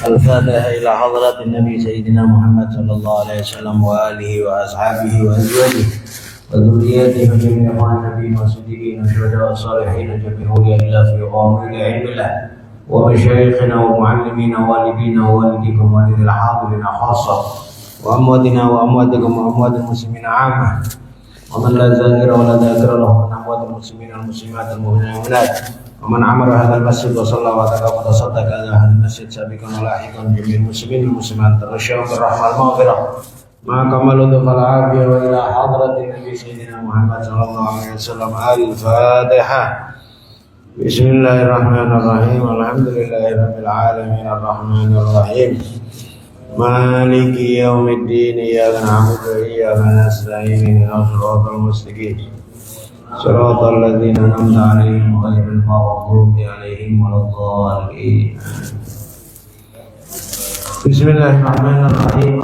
الفاتحة إلى حضرة النبي سيدنا محمد صلى الله عليه وسلم وآله وأصحابه وأزواجه وذرياته وجميع النبيين والصديقين والشهداء والصالحين وجميع أولياء الله في غامر علم الله ومشايخنا ومعلمينا ووالدينا ووالديكم ووالد الحاضرين خاصة وأمواتنا وأمواتكم وأموات المسلمين عامة ومن لا ذاكر ولا ذاكر له من أموات المسلمين والمسلمات المؤمنين والمؤمنات ومن عمر هذا المسجد وصلى وتقى وتصدق على هذا المسجد سابقا ولاحقا جميع المسلمين والمسلمات تغشاهم بالرحمة المغفرة مع كمال لطف العافية وإلى حضرة النبي سيدنا محمد صلى الله عليه وسلم الفاتحة. بسم الله الرحمن الرحيم الحمد لله رب العالمين الرحمن الرحيم مالك يوم الدين إياك نعبد وإياك نستعين اهدنا الصراط المستقيم صراط الذين أنعمت عليهم غير المغضوب عليهم ولا الضالين. بسم الله الرحمن الرحيم.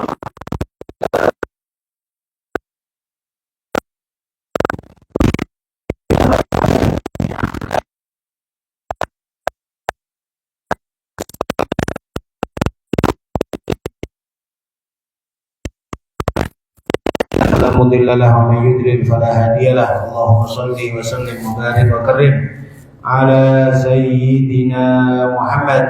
لا مضل له ومن يضلل فلا هادي له. اللهم صل وسلم وبارك وكرم على سيدنا محمد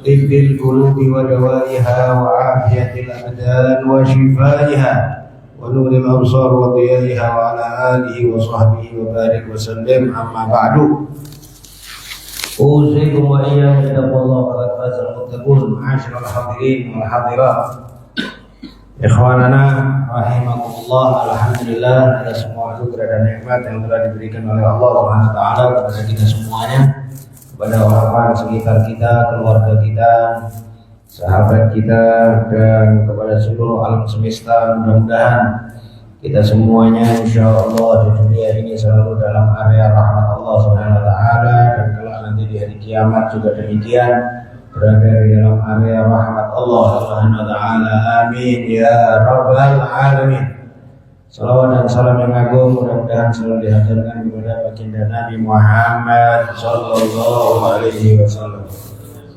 طب القلوب ودوائها وعافية الأبدان وشفائها ونور الأبصار وضيائها وعلى آله وصحبه وبارك وسلم. أما بعد أوصيكم وإياكم بتقوى الله فقد فاز المتقون. معاشر الحاضرين والحاضرات, ikhwanana rahimakumullah, alhamdulillah atas semua anugerah dan nikmat yang telah diberikan oleh Allah Subhanahu wa taala kepada kita semuanya, kepada orang-orang sekitar kita, keluarga kita, sahabat kita, dan kepada seluruh alam semesta. Mudah-mudahan kita semuanya insyaallah di dunia ini selalu dalam area rahmat Allah Subhanahu wa taala, dan kelak nanti di hari kiamat juga demikian, berada di dalam area rahmat Allah Subhanahu wa taala. Amin ya rabbal alamin. Salawat dan salam yang agung mudah-mudahan selalu dihaturkan kepada baginda Nabi Muhammad sallallahu alaihi wasallam,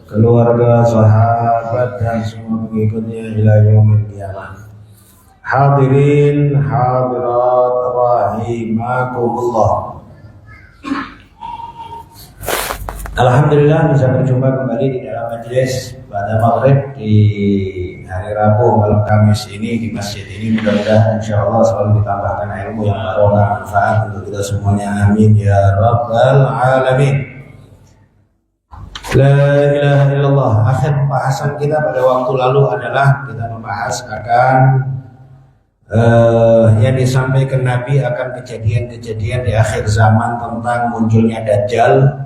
keluarga, sahabat, dan semua pengikutnya ila yaumil qiyamah. Hadirin hadirat rahimakumullah, alhamdulillah bisa berjumpa kembali di dalam majelis pada maghrib di hari Rabu malam Kamis ini di masjid ini. Mudah-mudahan insyaallah selalu ditambahkan ilmu yang barokah, manfaat untuk kita semuanya. Amin ya rabbal alamin. La ilaha illallah. Akhir pembahasan kita pada waktu lalu adalah kita membahas akan yang disampaikan Nabi akan kejadian-kejadian di akhir zaman tentang munculnya Dajjal,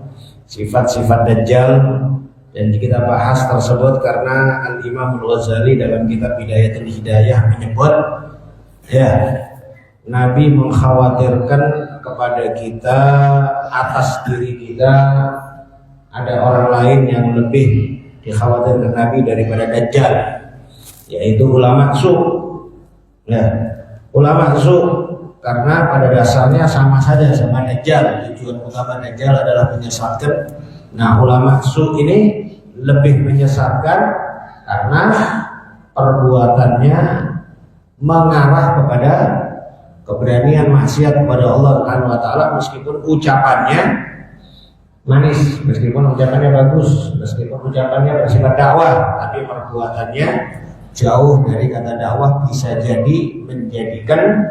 sifat-sifat Dajjal, dan kita bahas tersebut karena Al-Imam Al-Ghazali dalam kitab Bidayatul Hidayah menyebut Nabi mengkhawatirkan kepada kita, atas diri kita ada orang lain yang lebih dikhawatirkan Nabi daripada Dajjal, yaitu ulama su. Ulama su karena pada dasarnya sama saja sama Dajjal. Tujuan utama Dajjal adalah menyesatkan. Nah, ulama su ini lebih menyesatkan karena perbuatannya mengarah kepada keberanian maksiat kepada Allah Subhanahu wa taala, meskipun ucapannya manis, meskipun ucapannya bagus, meskipun ucapannya bersifat dakwah, tapi perbuatannya jauh dari kata dakwah, bisa jadi menjadikan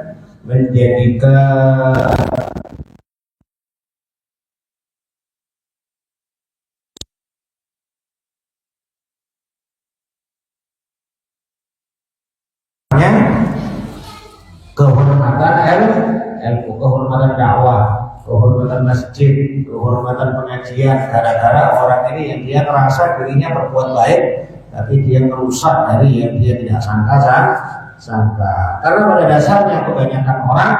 kehormatan ilmu, kehormatan dakwah, kehormatan masjid, kehormatan pengajian, gara-gara orang ini yang dia merasa dirinya berbuat baik, tapi dia merusak dari yang dia tidak sangka. Karena pada dasarnya kebanyakan orang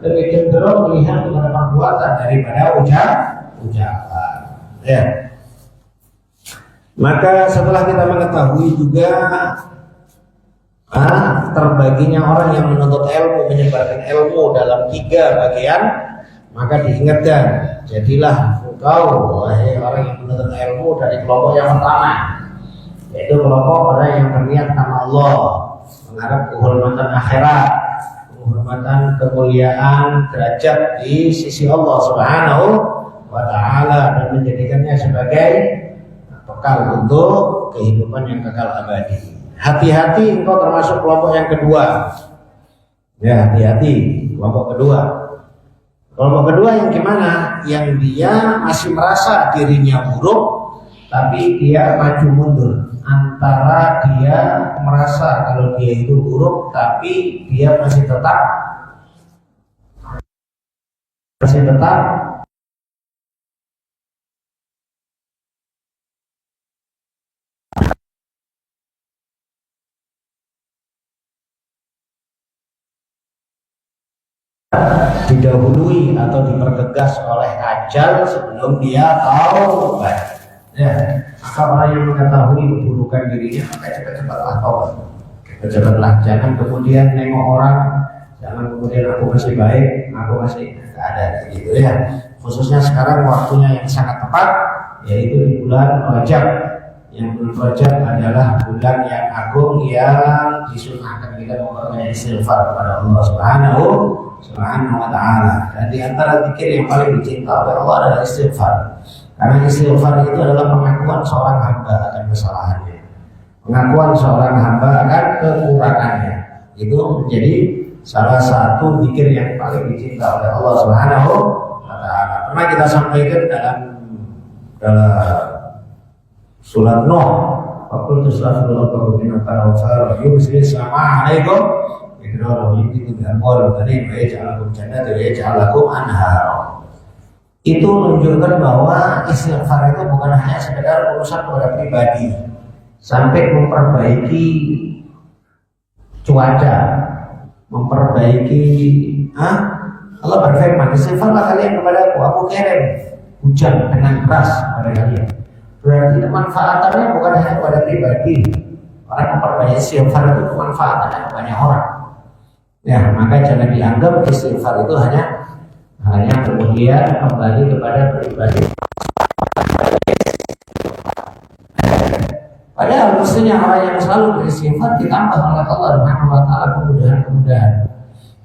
lebih cenderung melihat kepada perbuatan daripada ucapan. Maka setelah kita mengetahui juga terbaginya orang yang menuntut ilmu, menyebarkan ilmu dalam 3 bagian, maka diingatkan, jadilah engkau wahai orang yang menuntut ilmu dari kelompok yang pertama. yaitu kelompok orang yang berniat nama Allah, mengharap kehormatan akhirat, kehormatan kemuliaan derajat di sisi Allah Subhanahu wa Ta'ala, dan menjadikannya sebagai bekal untuk kehidupan yang kekal abadi. Hati-hati engkau termasuk kelompok yang kedua. Ya, hati-hati kelompok kedua. Kelompok kedua yang gimana? Yang dia masih merasa dirinya buruk, tapi dia maju mundur. Antara dia merasa kalau dia itu buruk, tapi dia masih tetap didahului atau dipertegas oleh ajal sebelum dia tahu. Ya, maka orang yang mengetahui keburukan dirinya maka cepat-cepatlah taubat. Cepat-cepatlah, jangan kemudian nengok orang, jangan kemudian aku masih baik, aku masih nggak ada gitu ya. Khususnya sekarang waktunya yang sangat tepat, yaitu di bulan Rajab. Yang bulan Rajab adalah bulan yang agung yang disunahkan kita memperbanyak istighfar kepada Allah Subhanahu wa Ta'ala. Dan di antara zikir yang paling dicinta oleh Allah adalah istighfar. Karena istighfar itu adalah pengakuan seorang hamba akan kesalahannya, pengakuan seorang hamba akan kekurangannya. Itu menjadi salah satu zikir yang paling dicinta oleh Allah Subhanahu wa Ta'ala. Pernah kita sampaikan dalam surat Nuh, "Faqul tastaghfiru rabbakum innahu kana ghaffara yursilis samaa'a 'alaikum midrara wa yumdidukum bi amwalin wa banin wa yaj'al lakum jannatin wa yaj'al lakum anhara." Itu menunjukkan bahwa istighfar itu bukan hanya sekedar urusan kepada pribadi, sampai memperbaiki cuaca, memperbaiki Allah berfirman, istighfarlah kalian kepada aku kirim hujan dengan keras pada kalian. Berarti kemanfaatannya bukan hanya kepada pribadi. Orang memperbanyak istighfar itu kemanfaatannya kepada banyak orang. Ya, maka jangan dianggap istighfar itu hanya kemudian kembali kepada pribadi. Padahal mestinya orang yang selalu beristighfar ditambah oleh Allah Subhanahu wa Ta'ala kemudahan-kemudahan.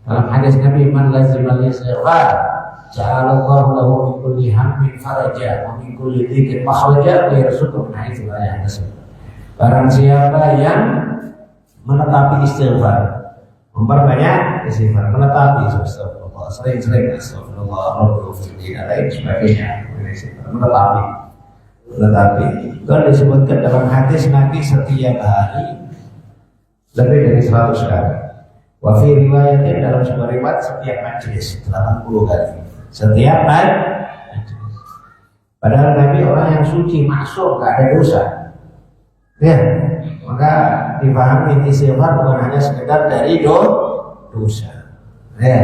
Dalam hadis Nabi, "Man lazimal istighfar ja'alallahu lahu min kulli hammin faraja wa min kulli dhiqin makhraja wa yarzuqhu min haitsu la yahtasib." Barang siapa yang menetapi istighfar, memperbanyak istighfar, menetapi astagfirullah, sering-sering astagfirullah, Rabbul dan lain sebagainya, menetapi. Itu disebutkan dalam hadis Nabi setiap hari lebih dari 100 kali. Wa fi riwayatin, dalam sebuah riwayat setiap majlis 80 kali. Setiap majlis. Padahal Nabi orang yang suci, maksum, gak ada dosa. Ya, maka dipahami istighfar bukan hanya sekedar dari dosa. Ya,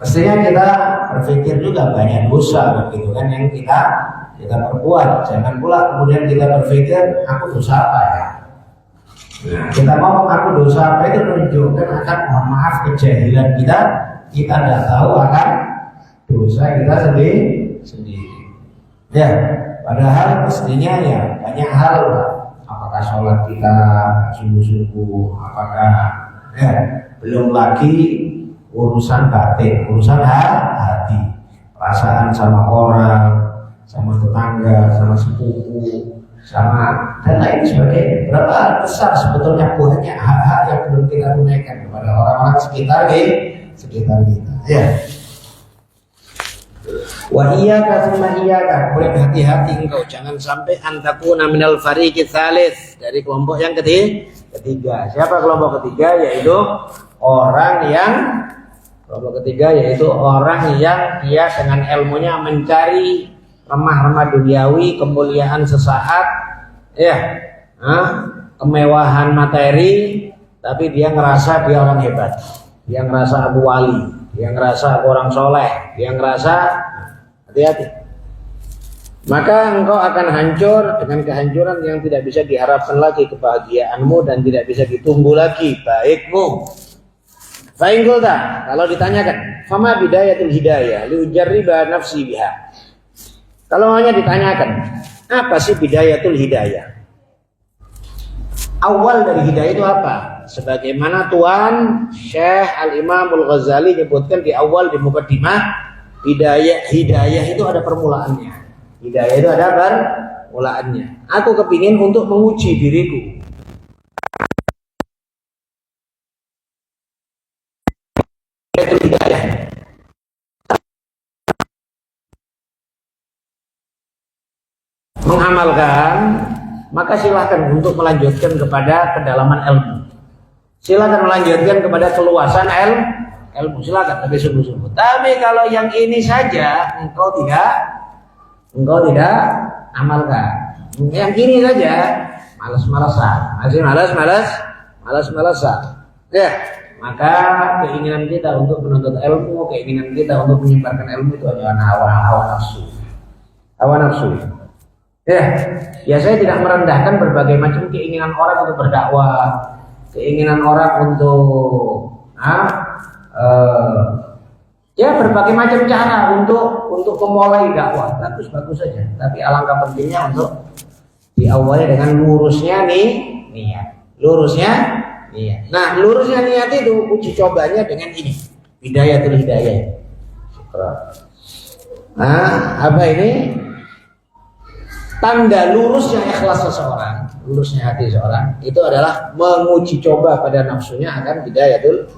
pastinya kita berpikir juga banyak dosa begitu kan yang kita perbuat. Jangan pula kemudian kita berpikir aku dosa apa ya. Nah, kita ngomong aku dosa apa itu menunjukkan akan mohon maaf kejahilan kita tidak tahu akan dosa kita sendiri. Ya, padahal pastinya ya banyak hal. Apakah sholat kita sungguh-sungguh, apakah ya, belum lagi urusan batin, urusan hati, perasaan sama orang, sama tetangga, sama sepupu, sama dan lain sebagainya. Berapa besar sebetulnya banyak hak-hak yang belum kita tunaikan kepada orang-orang sekitar kita. Ya. Wa iyyaka tsumma iyyaka, boleh hati-hati engkau jangan sampai antakuna minal fariqi tsalits, dari kelompok yang ketiga. Siapa kelompok ketiga? Yaitu orang yang dia dengan ilmunya mencari remah-remah duniawi, kemuliaan sesaat, ya, kemewahan materi, tapi dia ngerasa dia orang hebat, dia ngerasa aku wali, dia ngerasa aku orang soleh, dia ngerasa hati-hati. Maka engkau akan hancur dengan kehancuran yang tidak bisa diharapkan lagi kebahagiaanmu dan tidak bisa ditunggu lagi baikmu. Fa'ingkulta, kalau ditanyakan, fama bidayatul hidayah liujarriba nafsi biha. Kalau hanya ditanyakan, apa sih bidayatul hidayah? awal dari hidayah itu apa? Sebagaimana Tuan Syekh Al-Imam Al-Ghazali nyebutkan di awal di mukaddimah, hidayah itu ada permulaannya. Hidayah itu ada permulaannya. Aku kepingin untuk menguji diriku. Itu hidayah. Mengamalkan, maka silahkan untuk melanjutkan kepada kedalaman ilmu. Silakan melanjutkan kepada keluasan ilmu, silakan lebih sungguh-sungguh. Tapi kalau yang ini saja engkau tidak amalkan, yang ini saja malas-malasan, masih malas-malasan. Ya, maka keinginan kita untuk menuntut ilmu, keinginan kita untuk menyebarkan ilmu itu adalah hawa nafsu. Ya, saya tidak merendahkan berbagai macam keinginan orang untuk berdakwah, keinginan orang untuk ya berbagai macam cara untuk memulai dakwah, bagus saja. Tapi alangkah pentingnya untuk diawali dengan lurusnya niat. Nah, lurusnya niat itu uji cobanya dengan ini, hidayah. Nah, apa ini? Tanda lurusnya ikhlas seseorang, lurusnya hati seseorang itu adalah menguji coba pada nafsunya akan hidayatul.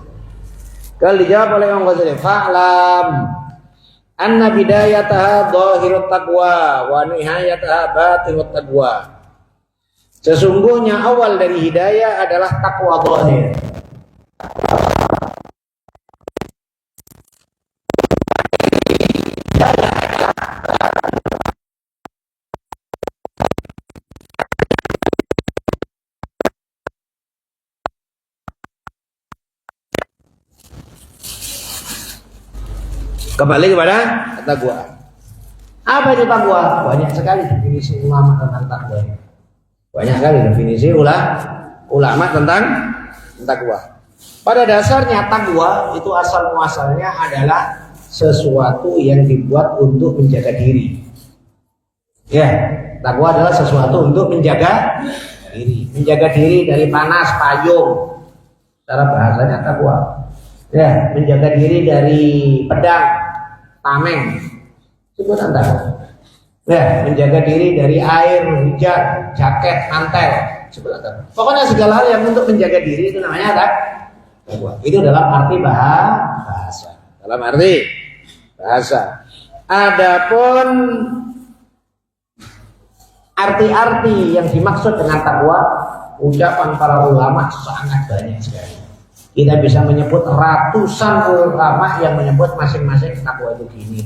Kalau dijawab oleh Imam Ghazali, fa'lam anna bidayataha dhahirut taqwa wa nihayataha batinut taqwa. Sesungguhnya awal dari hidayah adalah takwa zahir. Kembali kepada takwa. Apa itu takwa? Banyak sekali definisi ulama tentang takwa. Banyak sekali definisi ulama tentang takwa. Pada dasarnya takwa itu asal muasalnya adalah sesuatu yang dibuat untuk menjaga diri. Ya, takwa adalah sesuatu untuk menjaga diri dari panas, payung. Cara bahasanya takwa. Ya, menjaga diri dari pedang, tameng, sebutan takwa. Ya, menjaga diri dari air, hujan, jaket, mantel, sebutan takwa. Pokoknya segala hal yang untuk menjaga diri itu namanya takwa. Itu dalam arti bahasa. Adapun arti-arti yang dimaksud dengan takwa, ucapan para ulama sangat banyak sekali. Kita bisa menyebut ratusan ulama yang menyebut masing-masing takwa itu gini.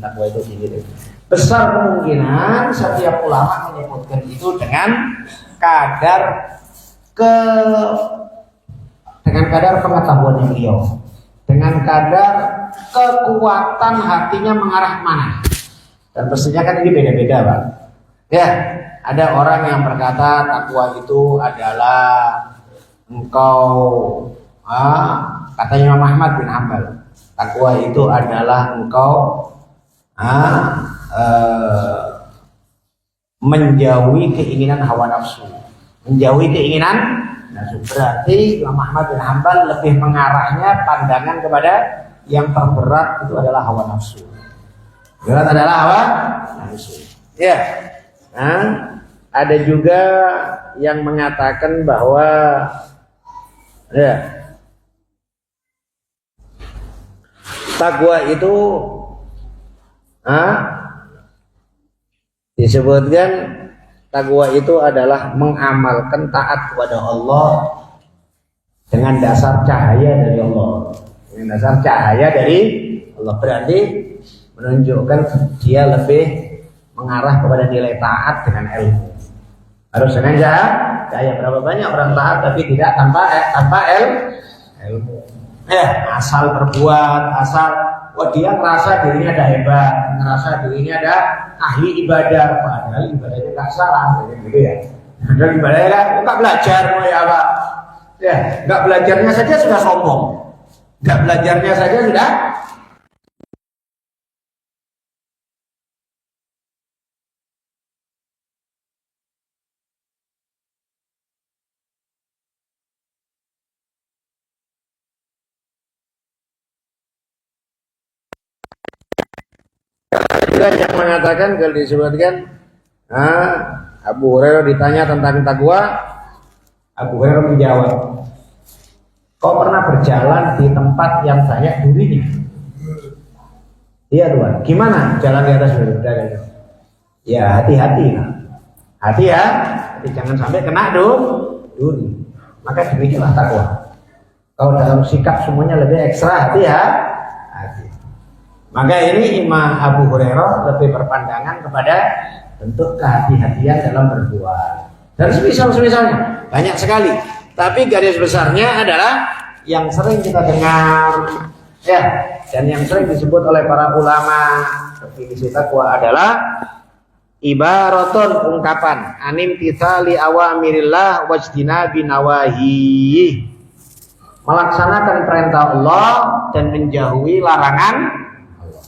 Besar kemungkinan setiap ulama menyebutkan itu dengan kadar pengetahuan beliau, dengan kadar kekuatan hatinya mengarah mana. Dan pastinya kan ini beda-beda, Pak. Ya, ada orang yang berkata takwa itu adalah engkau katanya Imam Ahmad bin Hanbal, takwa itu adalah engkau menjauhi keinginan hawa nafsu. Berarti Imam Ahmad bin Hanbal lebih mengarahnya pandangan kepada yang terberat itu adalah hawa nafsu. Ya. Ada juga yang mengatakan bahwa takwa itu disebutkan takwa itu adalah mengamalkan taat kepada Allah dengan dasar cahaya dari Allah. Berarti menunjukkan dia lebih mengarah kepada nilai taat dengan ilmu. Harus dengan cahaya. Berapa banyak orang taat tapi tidak tanpa ilmu. Asal berbuat, dia ngerasa dirinya ada hebat, ngerasa dirinya ada ahli ibadah, padahal ibadahnya nggak salah, gitu ya. Dan ibadahnya nggak belajar, nggak belajarnya saja sudah sombong, nggak belajarnya saja sudah juga yang mengatakan kalau disebutkan Abu Hurairah ditanya tentang takwa, Abu Hurairah menjawab, kau pernah berjalan di tempat yang banyak durinya? Iya Tuhan. Gimana jalan di atas duri? Ya hati-hati, hati ya, jangan sampai kena duri. Maka demikianlah takwa. Kalau dalam sikap semuanya lebih ekstra hati ya. Maka ini Imam Abu Hurairah lebih berpandangan kepada bentuk kehati-hatian dalam berbuat. Dan semisal-semisalnya banyak sekali. Tapi garis besarnya adalah yang sering kita dengar ya, dan yang sering disebut oleh para ulama definisi takwa adalah ibaratun, ungkapan anim titsali awamirillah wajtinabi nawahi, melaksanakan perintah Allah dan menjauhi larangan Allah.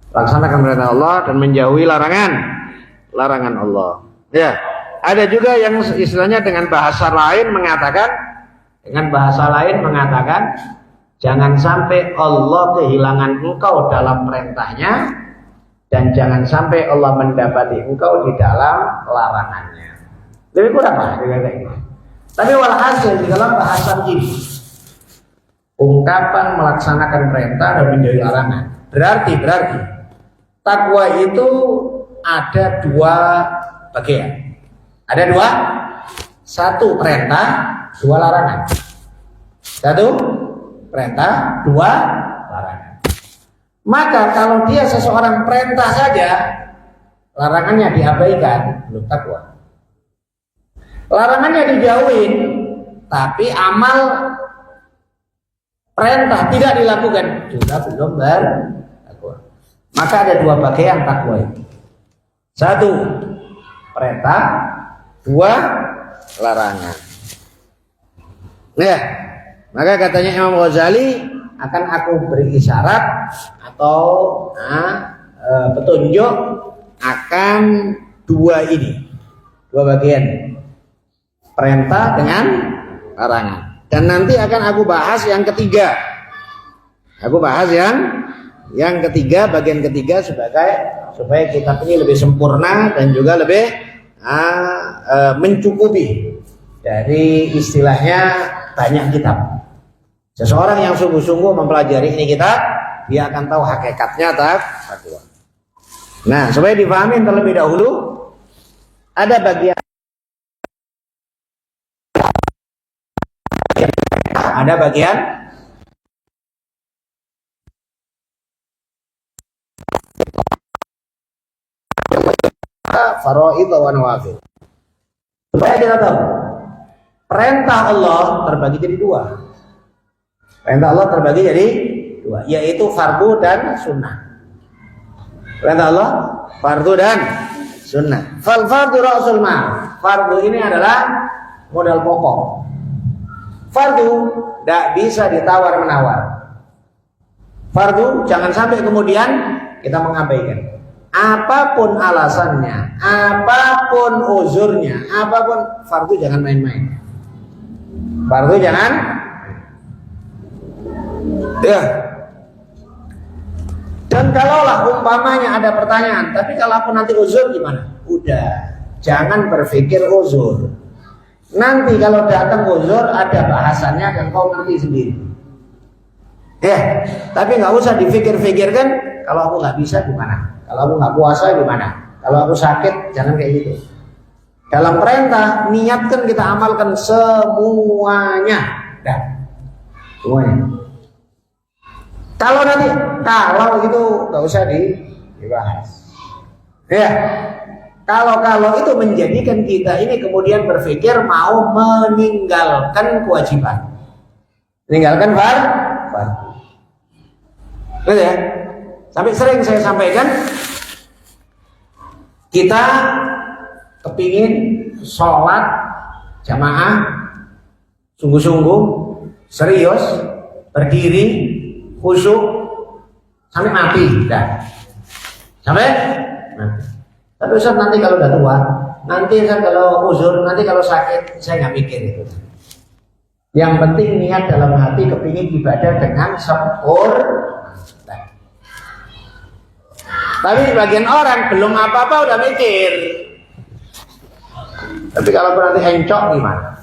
Laksanakan perintah Allah dan menjauhi larangan Allah. Ya, ada juga yang istilahnya dengan bahasa lain mengatakan jangan sampai Allah kehilangan engkau dalam perintahnya dan jangan sampai Allah mendapati engkau di dalam larangannya. Lebih kurang lah ini. Tapi walhasil di dalam bahasa ini ungkapan melaksanakan perintah dan menjauhi larangan berarti takwa itu ada dua bagian. Ada dua, satu perintah, dua larangan. Satu perintah, dua larangan. Maka kalau dia seseorang perintah saja, larangannya diabaikan, belum takwa. Larangannya dijauhin, tapi amal perintah tidak dilakukan, juga belum bertakwa. Maka ada dua bagian takwa itu. Satu perintah, dua larangan. Ya, maka katanya Imam Ghazali, akan aku beri isyarat atau petunjuk akan dua bagian, perintah dengan larangan. Dan nanti akan aku bahas yang ketiga. Aku bahas yang ketiga, bagian ketiga supaya kitab ini lebih sempurna dan juga lebih mencukupi dari istilahnya banyak kitab. Seseorang yang sungguh-sungguh mempelajari ini kitab, dia akan tahu hakikatnya takwa. Nah, supaya dipahami terlebih dahulu, ada bagian faraid wa nawafil. Supaya kita tahu perintah Allah terbagi jadi dua. Perintah Allah terbagi jadi dua, yaitu fardu dan sunnah. Perintah Allah fardu dan sunnah. Fal fardu ra'sul mal. Fardu ini adalah modal pokok. Fardu tidak bisa ditawar-menawar. Fardu jangan sampai kemudian kita mengabaikan. Apapun alasannya, apapun uzurnya, apapun, fardu jangan main-main. Fardu jangan. Ya. Dan kalaulah umpamanya ada pertanyaan, tapi kalau aku nanti uzur gimana? Udah, jangan berpikir uzur. Nanti kalau datang uzur ada bahasannya dan kau ngerti sendiri. Ya, tapi nggak usah dipikir-pikirkan. Kalau aku nggak bisa gimana? Kalau aku nggak puasa gimana? Kalau aku sakit, jangan kayak gitu. Dalam perintah, niatkan kita amalkan semuanya. Dah, semuanya. Kalau itu nggak usah dibahas. Ya, kalau itu menjadikan kita ini kemudian berpikir mau meninggalkan kewajiban, meninggalkan fardu. Betul ya? Sampai sering saya sampaikan, kita kepingin sholat jamaah sungguh-sungguh, serius, berdiri, khusyuk sampai mati, sampai mati. Tapi Ustaz nanti kalau udah tua, nanti Ustaz kalau uzur, nanti kalau sakit, saya nggak mikir itu. Yang penting niat dalam hati kepingin ibadah dengan sempurna. Tapi bagian orang belum apa-apa udah mikir. Tapi kalau aku nanti encok gimana?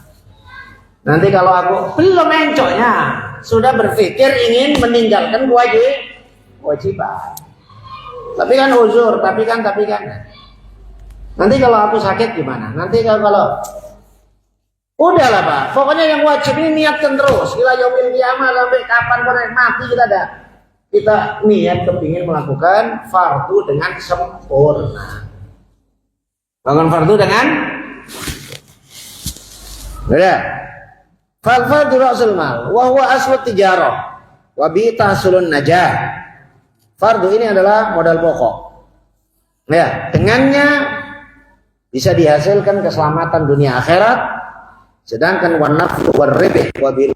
Nanti kalau aku belum encoknya sudah berpikir ingin meninggalkan kewajiban. Tapi kan uzur, tapi kan. Nanti kalau aku sakit gimana? Nanti kalau udahlah Pak, pokoknya yang wajib ini niatkan terus. Ila yaumil qiyamah, sampai kapan pun mati kita niat kepingin melakukan fardu dengan sempurna. Melakukan fardu dengan beda. Fal fardu ra'sul mal wa huwa aslu tijarah wa bi tahsulun najah. Fardu ini adalah modal pokok. Ya, dengannya bisa dihasilkan keselamatan dunia akhirat. Sedangkan wan nafsu war ribh wa bil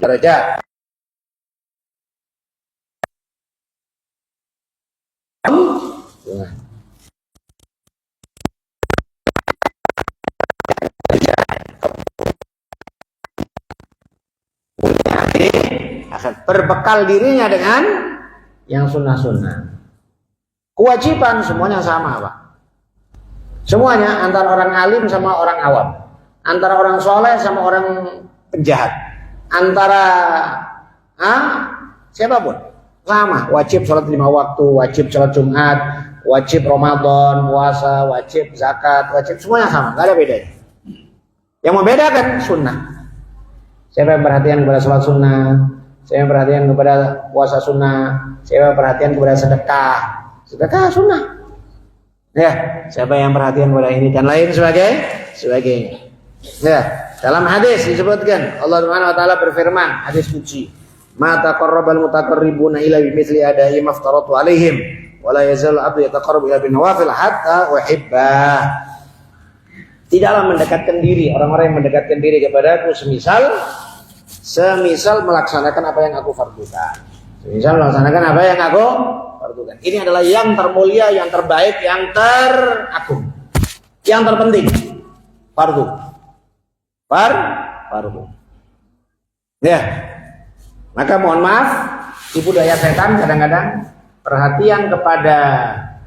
darajat. Berbekal dirinya dengan yang sunnah-sunnah. Kewajiban semuanya sama Pak. Semuanya antara orang alim sama orang awam, antara orang soleh sama orang penjahat, antara siapapun sama. Wajib sholat 5 waktu, wajib sholat Jumat, wajib Ramadan, puasa, wajib zakat, wajib, semuanya sama, gak ada bedanya. Yang membedakan sunnah. Siapa yang perhatian kepada sholat sunnah, siapa yang perhatian kepada puasa sunnah, siapa yang perhatian kepada sedekah sunnah. Ya, siapa yang perhatian kepada ini dan lain sebagainya. Ya, dalam hadis disebutkan Allah Subhanahu wa taala berfirman, hadis qudsi, "Ma taqarrabal mutaqarribuna ila bimithli ada'i maftaratu alaihim, wa la yazal 'abdu yataqarrabu ila bin nawafil hatta uhibbah." Tidaklah mendekatkan diri orang-orang yang mendekatkan diri kepadaku semisal melaksanakan apa yang aku fardukan. Semisal melaksanakan apa yang aku fardukan. Ini adalah yang termulia, yang terbaik, yang teragung, yang terpenting. Fardu. Ya. Maka mohon maaf, tipu daya setan kadang-kadang perhatian kepada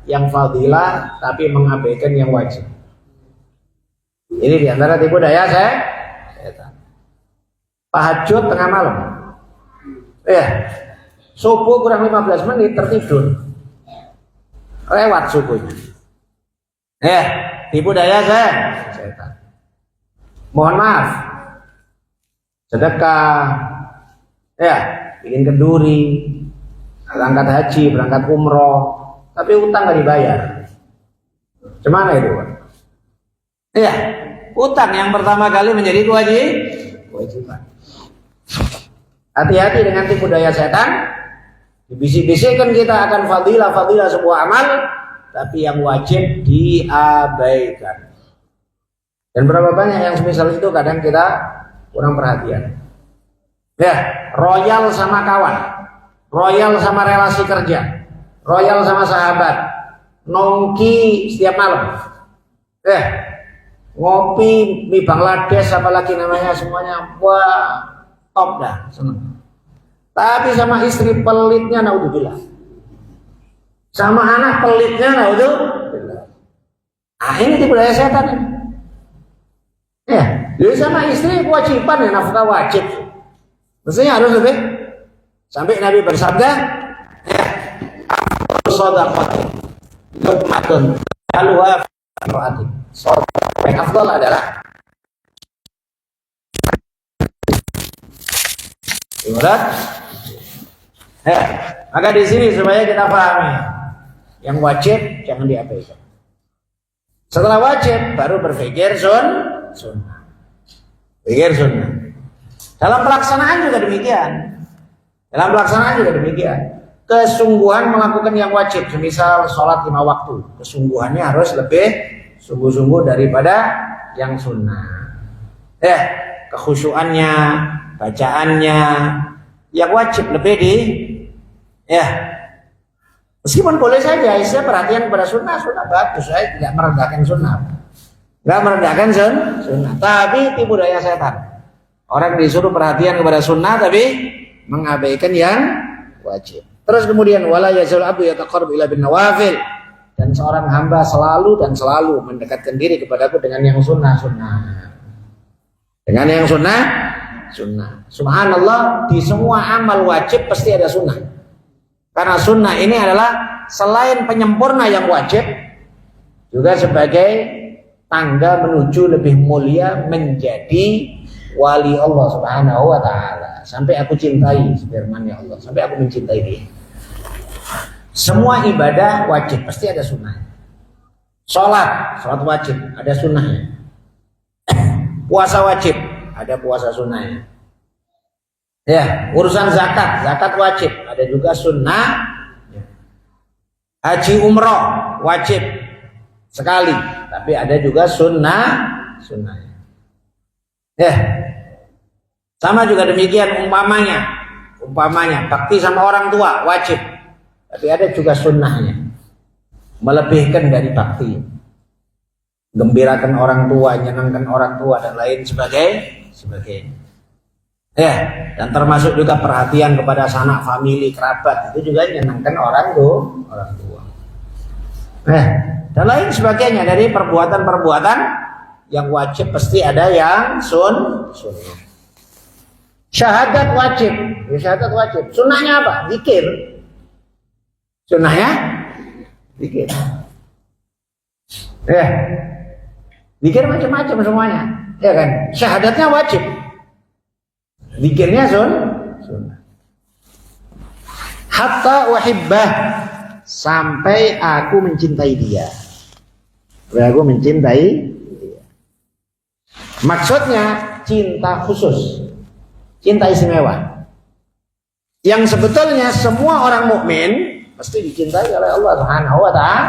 yang fadilah tapi mengabaikan yang wajib. Ini diantara tipu daya setan. Tahajud tengah malam. Ya. Subuh kurang 15 menit tertidur. Lewat subuhnya. Ya, tipu daya setan. Mohon maaf. Sedekah. Ya, bikin kenduri, berangkat haji, berangkat umroh, tapi utang gak dibayar. Gimana itu? Ya, utang yang pertama kali menjadi kewajiban. Hati-hati dengan tipu daya setan. Dibisik-bisikkan kita akan fadilah sebuah amal, tapi yang wajib diabaikan. Dan berapa banyak yang semisal itu kadang kita kurang perhatian. Ya, royal sama kawan, royal sama relasi kerja, royal sama sahabat, nongki setiap malam. Ngopi mie Bangladesh apalagi namanya, semuanya wah top dah, senang. Tapi sama istri pelitnya naudzubillah, sama anak pelitnya naudzubillah. Ini tipu daya setan ini. Ya, jadi sama istri kewajiban ya, nafkah wajib. Mestinya harus lebih. Sampai Nabi bersabda, shadaqah luqmatun yaluha fi shadaqah yang afdal adalah ibarat. Maka di sini supaya kita pahami, yang wajib jangan diabaikan. Setelah wajib baru berpikir sunnah. Pikir sunnah. Dalam pelaksanaan juga demikian. Kesungguhan melakukan yang wajib, semisal sholat 5 waktu, kesungguhannya harus lebih sungguh-sungguh daripada yang sunnah. Kekhusyuannya, bacaannya, yang wajib lebih meskipun boleh saja saya perhatian kepada sunnah bagus, saya tidak merendahkan sunnah, tapi tipu daya setan. Orang disuruh perhatian kepada sunnah tapi mengabaikan yang wajib. Terus kemudian wala yazal abdu yataqarrab ila bin nawafil, dan seorang hamba selalu mendekatkan diri kepadaku dengan yang sunnah-sunnah. Dengan yang sunnah. Subhanallah, di semua amal wajib pasti ada sunnah. Karena sunnah ini adalah selain penyempurna yang wajib, juga sebagai tangga menuju lebih mulia menjadi wali Allah Subhanahu wa ta'ala. Sampai aku cintai, firman-Nya Allah, sampai aku mencintai dia. Semua ibadah wajib pasti ada sunnah. Sholat wajib ada sunnahnya. Puasa wajib ada puasa sunnahnya. Ya, urusan zakat wajib ada juga sunnah. Haji umroh wajib sekali, tapi ada juga sunnahnya. Ya, sama juga demikian umpamanya bakti sama orang tua wajib, tapi ada juga sunnahnya, melebihkan dari bakti, gembirakan orang tua, nyenangkan orang tua dan lain sebagainya. Ya, dan termasuk juga perhatian kepada sanak famili kerabat, itu juga nyenangkan orang tua. Dan lain sebagainya dari perbuatan-perbuatan yang wajib pasti ada yang sunnah. Syahadat wajib. Sunnahnya apa? Zikir. Sunnahnya zikir. Zikir macam-macam semuanya, ya kan? Syahadatnya wajib. Zikirnya sunnah. Hatta uhibbah, sampai aku mencintai dia. Maksudnya cinta khusus, cinta istimewa. Yang sebetulnya semua orang mukmin pasti dicintai oleh Allah Subhanahu wa ta'ala.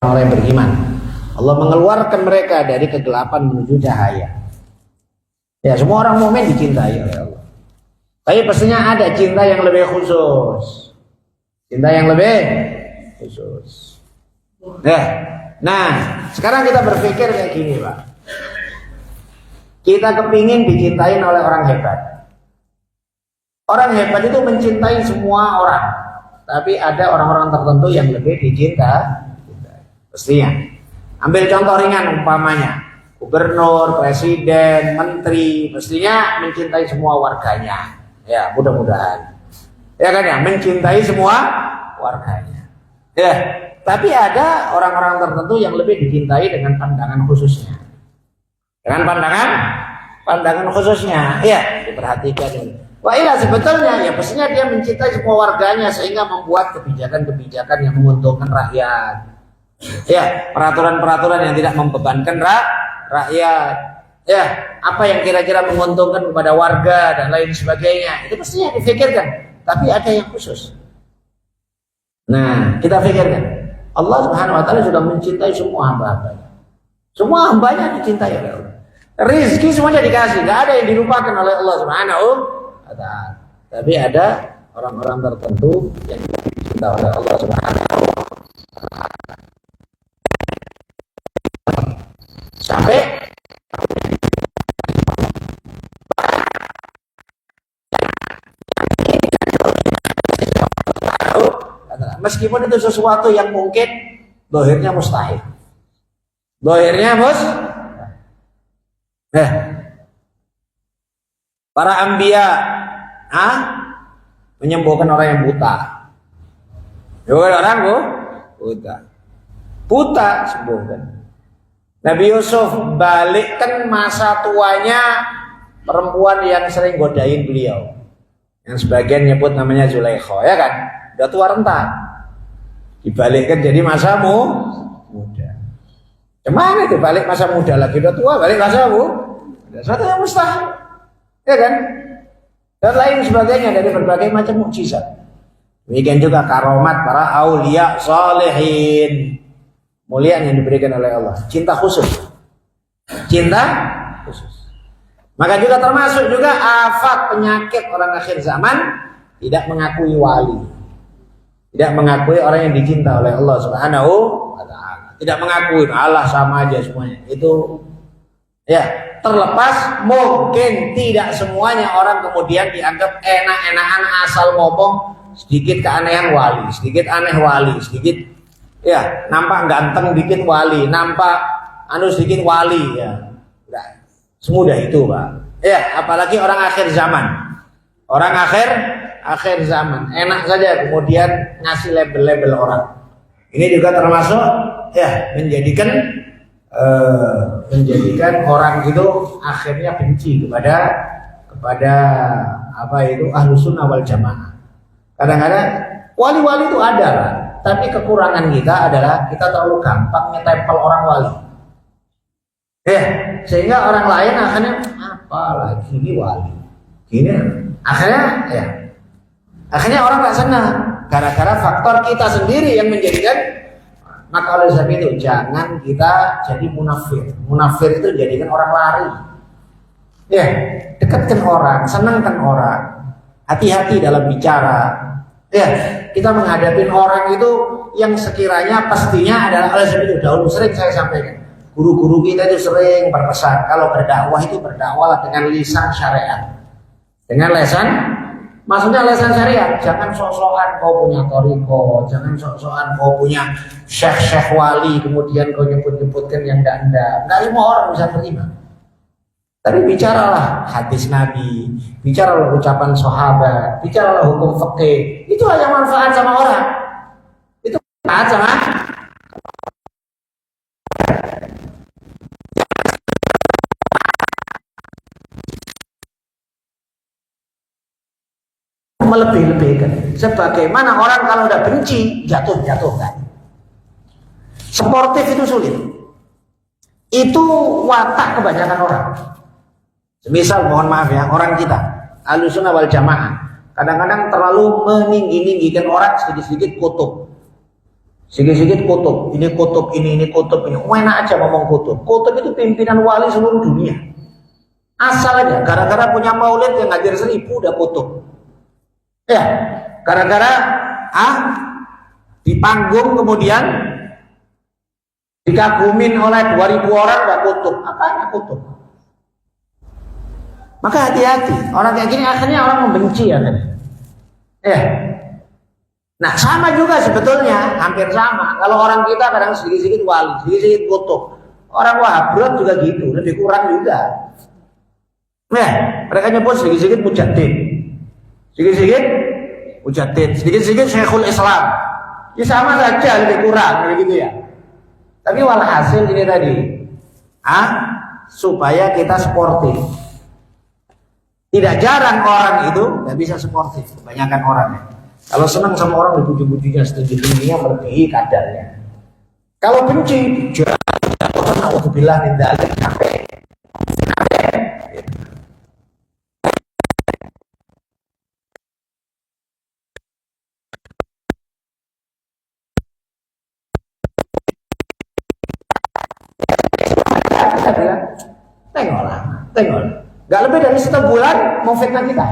Orang yang beriman, Allah mengeluarkan mereka dari kegelapan menuju cahaya. Ya, semua orang mukmin dicintai oleh Allah. Tapi pastinya ada cinta yang lebih khusus. Nah, sekarang kita berpikir kayak gini, Pak. Kita kepingin dicintai oleh orang hebat. Orang hebat itu mencintai semua orang, tapi ada orang-orang tertentu yang lebih dicintai. Pastinya. Ambil contoh ringan umpamanya, gubernur, presiden, menteri, pastinya mencintai semua warganya. Ya, mudah-mudahan. Ya kan ya, mencintai semua warganya. Ya, tapi ada orang-orang tertentu yang lebih dicintai dengan pandangan khususnya. Pandangan khususnya, ya, diperhatikan. Wah, iya sebetulnya ya pastinya dia mencintai semua warganya sehingga membuat kebijakan-kebijakan yang menguntungkan rakyat. Ya, peraturan-peraturan yang tidak membebankan rakyat. Ya, apa yang kira-kira menguntungkan kepada warga dan lain sebagainya. Itu pastinya difikirkan. Tapi ada yang khusus. Nah, kita fikirkan. Allah Subhanahu wa ta'ala sudah mencintai semua hamba-hambanya. Semua hambanya dicintai oleh Allah. Rizki semuanya dikasih. Tidak ada yang dilupakan oleh Allah Subhanahu wa ta'ala. Tapi ada orang-orang tertentu yang dicintai oleh Allah Subhanahu wa ta'ala. Sampai meskipun itu sesuatu yang mungkin dohirnya mustahil. Para anbiya menyembuhkan orang yang buta. Orang buta sembuhkan. Nabi Yusuf balikkan masa tuanya perempuan yang sering godain beliau, yang sebagian nyebut namanya Zulaikha, ya kan? Udah tua renta, dibalikkan jadi masa muda. Cuman itu balik masa muda lagi, udah tua balik masa muda. Suatu yang mustahil, ya kan? Dan lain sebagainya dari berbagai macam mukjizat. Demikian juga karomat para aulia salihin. Mulia yang diberikan oleh Allah, cinta khusus. Maka juga termasuk juga afat penyakit orang akhir zaman, tidak mengakui wali, tidak mengakui orang yang dicinta oleh Allah Subhanahu wa ta'ala, tidak mengakui Allah sama aja semuanya. Itu ya, Terlepas mungkin tidak semuanya orang kemudian dianggap enak-enakan asal ngomong sedikit keanehan wali, sedikit aneh wali, sedikit ya nampak ganteng dikit wali, nampak sedikit wali ya. Enggak semudah itu, Pak. Ya, apalagi orang akhir zaman. Orang akhir zaman enak saja kemudian ngasih label-label orang. Ini juga termasuk ya menjadikan orang itu akhirnya benci kepada Ahlussunnah wal Jamaah. Kadang-kadang wali-wali itu ada lah, tapi kekurangan kita adalah kita terlalu gampang nyetempel orang wali. Sehingga orang lain akhirnya apalagi ini wali. Gini akhirnya orang nggak senang gara-gara faktor kita sendiri yang menjadikan. Maka oleh sebab itu jangan kita jadi munafir. Munafir itu jadikan orang lari. Ya, dekatkan orang, senangkan orang. Hati-hati dalam bicara. Ya, kita menghadapi orang itu yang sekiranya pastinya adalah oleh sebab itu dahulu sering saya sampaikan. Guru-guru kita itu sering berpesan kalau berdakwah itu berdakwahlah dengan lisan syariat. Dengan maksudnya lisan syariat, jangan sok-sokan kau punya toriko, jangan sok-sokan kau punya syekh-syekh wali, kemudian kau nyebut-nyebutkan yang enggak. Enggak semua orang bisa terima. Tapi bicaralah hadis Nabi, bicaralah ucapan sahabat, bicaralah hukum fikih. Itulah yang manfaat sama orang. Itu manfaat sama melebih-lebihkan. Sebagaimana orang kalau udah benci jatuh kan. Sportif itu sulit. Itu watak kebanyakan orang. Semisal mohon maaf ya, orang kita Ahlussunnah wal Jamaah kadang-kadang terlalu meninggi-ninggikan orang sedikit-sedikit kutub. Sedikit-sedikit kutub. Ini kutub, ini kutub, ini. Enak aja ngomong kutub. Kutub itu pimpinan wali seluruh dunia. Asal aja gara-gara punya maulid yang ngajar 1000 udah kutub. Ya, gara-gara di panggung kemudian dikagumin oleh 2000 orang udah kutub. Apanya kutub? Maka hati-hati. Orang kayak gini akhirnya orang membenci ya kan? Nah sama juga sebetulnya, hampir sama. Kalau orang kita kadang sedikit-sedikit wali, sedikit-sedikit kutub. Orang Wahabrot juga gitu, lebih kurang juga. Mereka nyebut sedikit-sedikit mujaddid. Sedikit-sedikit mujaddid, sedikit-sedikit Syekhul Islam. Ya sama saja, lebih kurang gitu ya. Tapi walhasil ini tadi, supaya kita sportif. Tidak jarang orang itu nggak bisa sportif, kebanyakan orangnya. Kalau senang sama orang dipuji-pujinya setinggi-tingginya melebihi kadarnya. Kalau benci, jangan auzubillah min dzalik sampai. Tengoklah. Gak lebih dari 1 bulan mau fitnah kita.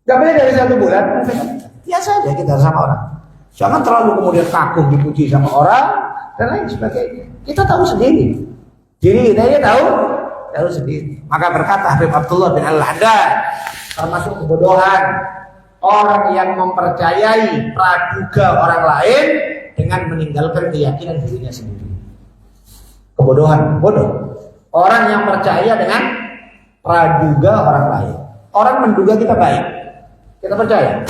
Gak lebih dari 1 bulan mau fitnah kita. Biasa aja kita sama orang. Jangan terlalu kemudian kagum dipuji sama orang dan lain sebagainya. Kita tahu sendiri. Diri kita ini tahu sendiri. Maka berkata Habib Abdullah bin Al-Haddad, termasuk kebodohan orang yang mempercayai praduga orang lain dengan meninggalkan keyakinan dirinya sendiri. Kebodohan, bodoh. Orang yang percaya dengan praduga orang lain. Orang menduga kita baik, kita percaya.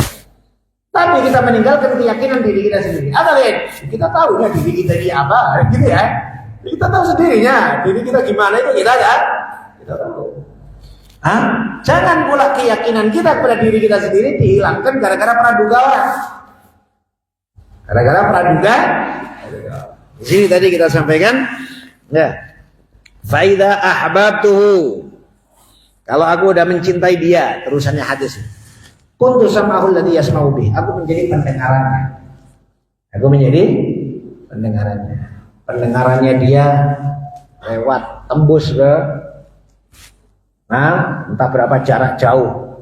Tapi kita meninggalkan keyakinan diri kita sendiri. Apa lain? Kita tahu ya diri kita ini apa, gitu ya. Kita tahu sendirinya diri kita gimana itu kita tahu. Jangan pula keyakinan kita pada diri kita sendiri dihilangkan gara-gara praduga orang. Gara-gara praduga. Di sini tadi kita sampaikan, ya. Faida ahbabtuhu. Kalau aku udah mencintai dia, terusannya hadis. Kuntu sam'ahul ladzi yasma'u bih. Aku menjadi pendengarannya. Pendengarannya dia lewat tembus ke entah berapa jarak jauh.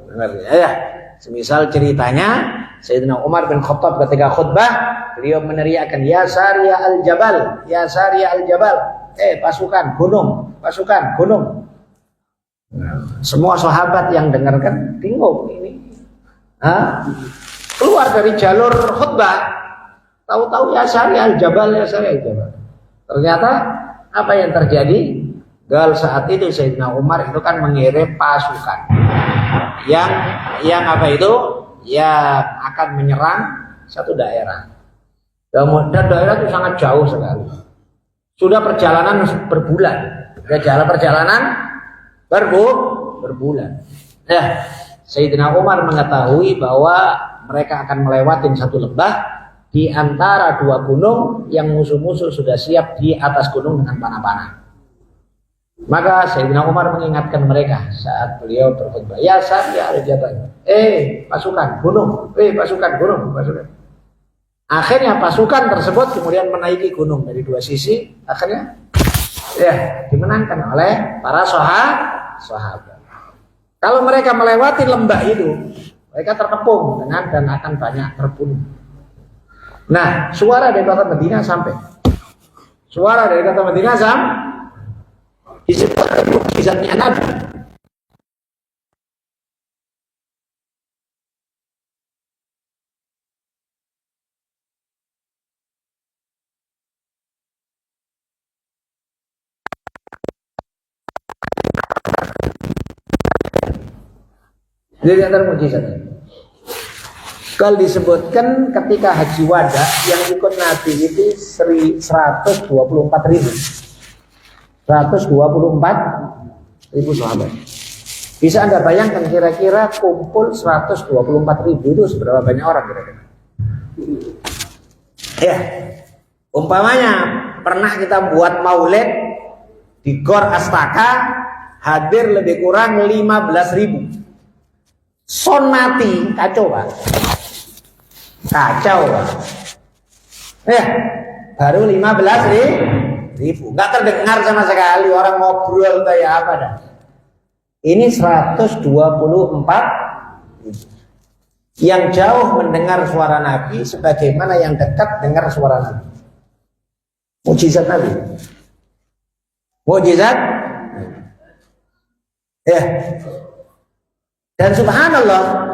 Ya, semisal ceritanya Sayyidina Umar bin Khattab ketika khutbah, beliau meneriakkan ya Sariya al-Jabal, ya Sariya al-Jabal. Pasukan gunung. Semua sahabat yang dengarkan bingung ini. Keluar dari jalur khutbah, tahu-tahu ya Syari al-Jabal, ya Syari al-Jabal. Ternyata apa yang terjadi? Saat itu Sayyidina Umar itu kan mengirim pasukan yang apa itu? Yang akan menyerang satu daerah. Dan daerah itu sangat jauh sekali. Sudah perjalanan berbulan. Perjalanan berbulan. Sayyidina Umar mengetahui bahwa mereka akan melewati satu lembah di antara dua gunung yang musuh-musuh sudah siap di atas gunung dengan panah-panah. Maka Sayyidina Umar mengingatkan mereka saat beliau berkhutbah, ya saya ada jawaban. Pasukan gunung, pasukan. Akhirnya pasukan tersebut kemudian menaiki gunung dari dua sisi. Akhirnya dimenangkan oleh para sahabat. Kalau mereka melewati lembah itu, mereka terkepung dan akan banyak terbunuh. Nah, suara dari kota Madinah sampai. Disebut mukjizatnya Nabi. Dari antara mukjizatnya. Kalau disebutkan ketika haji wada yang ikut Nabi itu 124.000 sahabat. Bisa Anda bayangkan kira-kira kumpul 124.000 itu seberapa banyak orang kira-kira? Umpamanya pernah kita buat maulid di Gor Astaka, hadir lebih kurang 15.000. Son mati, kacau Pak. Baru 15.000. Nggak terdengar sama sekali, orang ngobrol kayak apa dah. Ini 124.000. Yang jauh mendengar suara Nabi sebagaimana yang dekat dengar suara Nabi. Mukjizat Nabi. Dan subhanallah,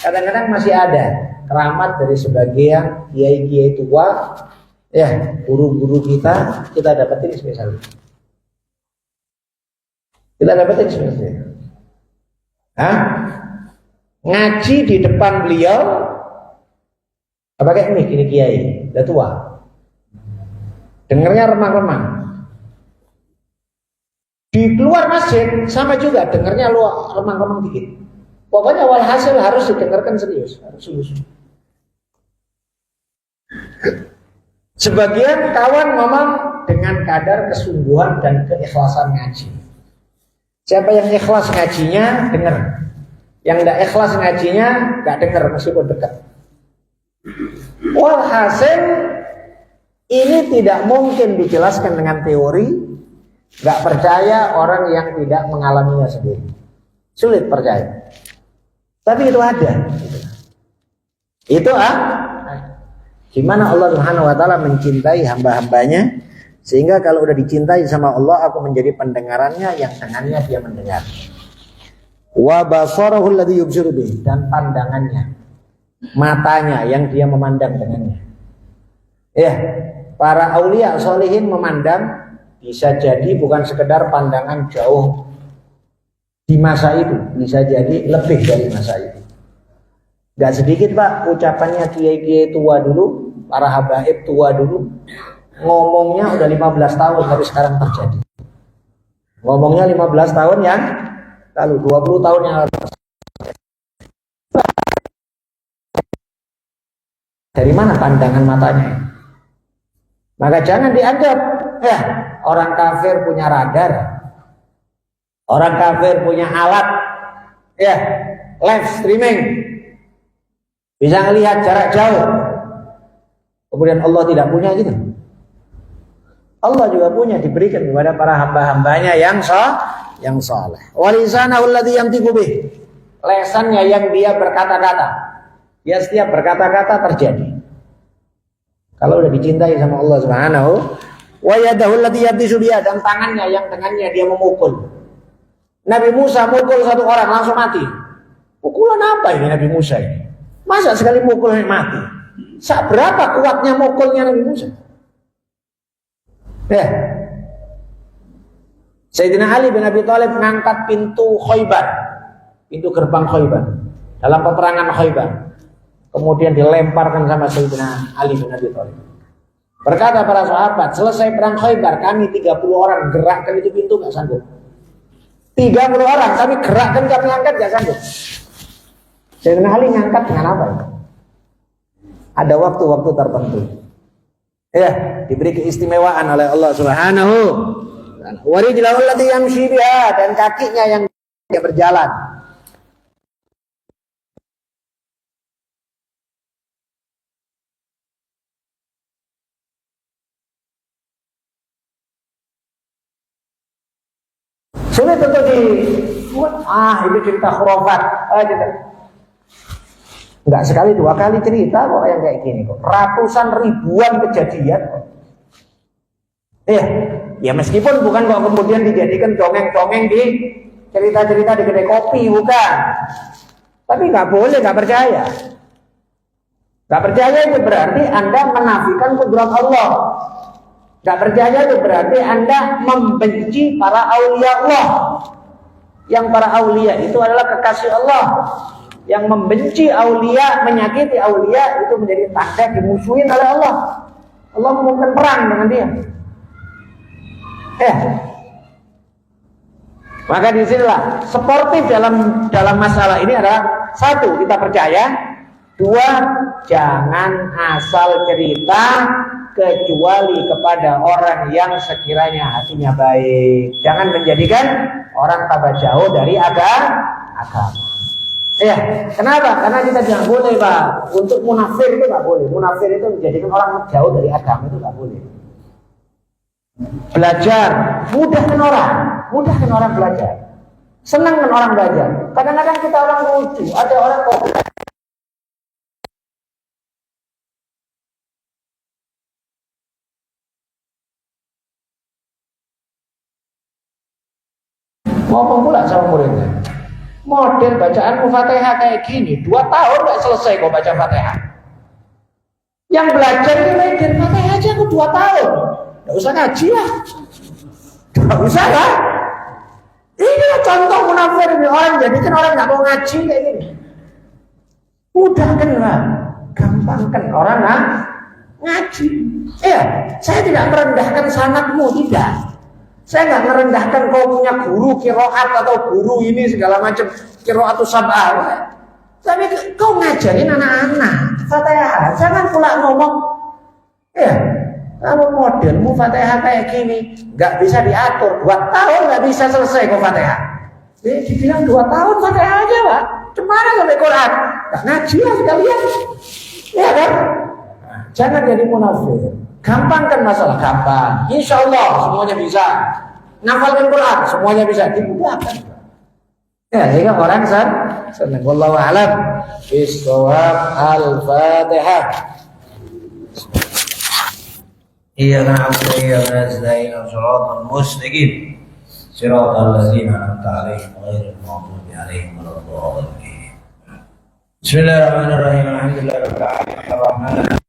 kadang-kadang masih ada keramat dari sebagian kiai-kiai tua, guru-guru kita dapetin spesial. Ngaji di depan beliau, pakai mic ini kiai, udah tua. Dengarnya remang-remang. Di luar masjid sama juga dengarnya remang-remang dikit. Pokoknya walhasil harus didengarkan serius, harus sungguh-sungguh. Sebagian kawan ngomong dengan kadar kesungguhan dan keikhlasan ngaji. Siapa yang ikhlas ngajinya dengar, yang tidak ikhlas ngajinya nggak dengar meskipun dekat. Walhasil ini tidak mungkin dijelaskan dengan teori. Nggak percaya orang yang tidak mengalaminya sendiri, sulit percaya. Tapi itu ada. Gimana Allah Subhanahu wa taala mencintai hamba-hambanya sehingga kalau udah dicintai sama Allah, aku menjadi pendengarannya yang dengannya dia mendengar. Wa basarahu alladhi yubsiru bih, dan pandangannya, matanya yang dia memandang dengannya. Para aulia sholihin memandang bisa jadi bukan sekedar pandangan jauh di masa itu, bisa jadi lebih dari masa itu. Gak sedikit Pak ucapannya kiai-kiai tua dulu, para habaib tua dulu, ngomongnya udah 15 tahun baru sekarang terjadi. Ngomongnya 15 tahun yang lalu, 20 tahun yang lalu. Dari mana pandangan matanya? Maka jangan dianggap orang kafir punya radar. Orang kafir punya alat live streaming, bisa melihat jarak jauh. Kemudian Allah tidak punya gitu. Allah juga punya, diberikan kepada para hamba-hambanya yang saleh. Walisanahu alladzi yantiqu bih, lesannya yang dia berkata-kata. Dia setiap berkata-kata terjadi. Kalau udah dicintai sama Allah Subhanahu wa yadahu allati yabtisu biha, dan tangannya yang dengannya dia memukul. Nabi Musa mukul satu orang langsung mati. Pukulan apa ini Nabi Musa ini? Masa sekali mukul mati? Berapa kuatnya mukulnya Nabi Musa? Ya. Sayyidina Ali bin Abi Thalib mengangkat pintu Khaybar, pintu gerbang Khaybar dalam peperangan Khaybar. Kemudian dilemparkan sama Sayyidina Ali bin Abi Thalib. Berkata para sahabat, selesai perang Khaybar, kami 30 orang gerakkan itu pintu gak sanggup. 30 orang kami gerakkan, kami angkat gak sanggup. Sayyidina Ali ngangkat dengan apa? Ada waktu-waktu tertentu. Ya, diberi keistimewaan oleh Allah Subhanahu wa ta'ala. Wa rijlahu allati yamshi biha, dan kakinya yang dia berjalan. Sulit untuk dibuat. Itu cerita khurafat. Enggak sekali, 2 kali cerita kok yang kayak gini kok. Ratusan ribuan kejadian kok. Ya meskipun bukan kok kemudian dijadikan dongeng-dongeng di cerita-cerita di kedai kopi, bukan. Tapi nggak boleh, nggak percaya. Nggak percaya itu berarti Anda menafikan kudrat Allah. Nggak percaya itu berarti Anda membenci para aulia Allah. Yang para aulia itu adalah kekasih Allah. Yang membenci aulia, menyakiti aulia, itu menjadi tanda dimusuhin oleh Allah. Allah mengumumkan perang dengan dia. Maka disinilah sportif dalam masalah ini adalah 1, kita percaya. 2, jangan asal cerita kecuali kepada orang yang sekiranya hatinya baik. Jangan menjadikan orang tambah jauh dari agama. Kenapa? Karena kita tidak boleh, Pak. Untuk munafir itu nggak boleh. Munafir itu menjadikan orang jauh dari agama, itu nggak boleh. Belajar, mudahkan orang belajar. Senangkan orang belajar. Kadang-kadang kita orang lucu, ada orang kok ngomong pula sama muridnya. Model bacaan Fatihah kayak gini, 2 tahun nggak selesai kok baca Fatihah. Yang belajar ini model Fatihah aja kok 2 tahun. Nggak usah ngaji lah. Nggak usah lah. Ini contoh munafir ini, orang jadikan orang nggak mau ngaji kayak gini. Mudahkan lah, gampangkan orang ngaji. Saya tidak merendahkan sanadmu, tidak. Saya nggak merendahkan kau punya guru kiroat atau guru ini segala macam kiroatu sab'ah. Tapi kau ngajarin anak-anak Fatihah, jangan pula ngomong kalau modelmu Fatihah kayak gini nggak bisa diatur, 2 tahun nggak bisa selesai kau Fatihah. Dibilang 2 tahun Fatihah aja, Pak. Cemana sampai Quran? Nggak ngaji lah sekalian, ya kan? Jangan jadi munafik. Gampangkan masalah, gampang. Insya Allah semuanya bisa. Nafalkan Quran, semuanya bisa. Dimudahkan. Sehingga orang senang. Wallahu a'lam bishawab. Al-Fatihah. Iyyaka na'budu wa iyyaka nasta'in. Shiratal mustaqim. Shiratal ladzina an'amta 'alaihim ghairil maghdubi 'alaihim waladdallin. Bismillahirrahmanirrahim. Alhamdulillahirabbil alamin. Arrahmanirrahim.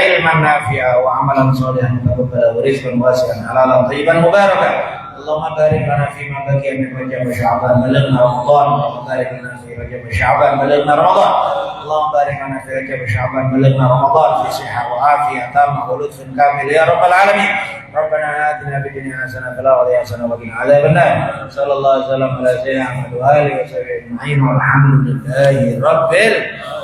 علما نافعا وعملا صالحا متقبلا ورزقا واسعا حلالا طيبا مباركا اللهم بارك لنا فيما بقي من رجب وشعبان بلغنا رمضان اللهم بارك لنا في رجب وشعبان بلغنا رمضان اللهم بارك لنا في رجب وشعبان بلغنا رمضان في صحة وعافية تامة ولطف كامل يا رب العالمين ربنا آتنا في الدنيا حسنة وفي الآخرة حسنة وقنا عذاب النار صلى الله عليه وسلم على سيدنا محمد وآله وصحبه أجمعين والحمد لله رب العالمين.